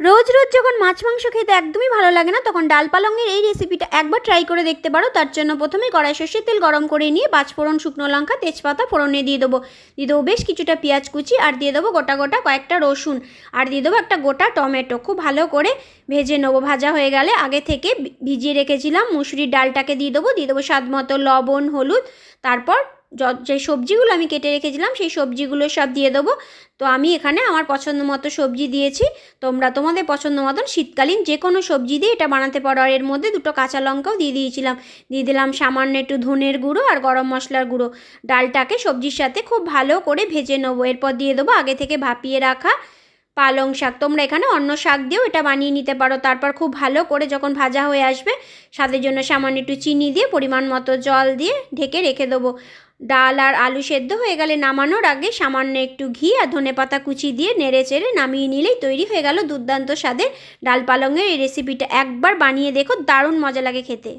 রোজ রোজ যখন মাছ মাংস খেতে একদমই ভালো লাগে না, তখন ডাল পালংয়ের এই রেসিপিটা একবার ট্রাই করে দেখতে পারো। তার জন্য প্রথমে কড়াই সর্ষের তেল গরম করে নিয়ে পাঁচফোড়ন, শুকনো লঙ্কা, তেজপাতা ফোড়নে দিয়ে দেবো বেশ কিছুটা পেঁয়াজ কুচি, আর দিয়ে দেবো গোটা গোটা কয়েকটা রসুন, আর দিয়ে দেবো একটা গোটা টমেটো। খুব ভালো করে ভেজে নেবো। ভাজা হয়ে গেলে আগে থেকে ভিজিয়ে রেখেছিলাম মুসুরির ডালটাকে দিয়ে দেবো স্বাদ মতো লবণ, হলুদ। তারপর যে সবজিগুলো আমি কেটে রেখেছিলাম সেই সবজিগুলো সব দিয়ে দেবো। তো আমি এখানে আমার পছন্দ মতো সবজি দিয়েছি। তোমরা তোমাদের পছন্দ মতন শীতকালীন যে কোনো সবজি দিয়ে এটা বানাতে পারো। আর এর মধ্যে দুটো কাঁচা লঙ্কাও দিয়ে দিয়েছিলাম। দিয়ে দিলাম সামান্য একটু ধনের গুঁড়ো আর গরম মশলার গুঁড়ো। ডালটাকে সবজির সাথে খুব ভালো করে ভেজে নেবো। এরপর দিয়ে দেবো আগে থেকে ভাপিয়ে রাখা পালং শাক। তোমরা এখানে অন্য শাক দিয়েও এটা বানিয়ে নিতে পারো। তারপর খুব ভালো করে যখন ভাজা হয়ে আসবে, স্বাদের জন্য সামান্য একটু চিনি দিয়ে পরিমাণ মতো জল দিয়ে ঢেকে রেখে দেবো। ডাল আর আলু সেদ্ধ হয়ে গেলে নামানোর আগে সামান্য একটু ঘি আর ধনেপাতা কুচি দিয়ে নেড়ে চেড়ে নামিয়ে নিলেই তৈরি হয়ে গেল দুর্দান্ত স্বাদের ডাল পালংয়ের এই রেসিপিটা। একবার বানিয়ে দেখো, দারুণ মজা লাগে খেতে।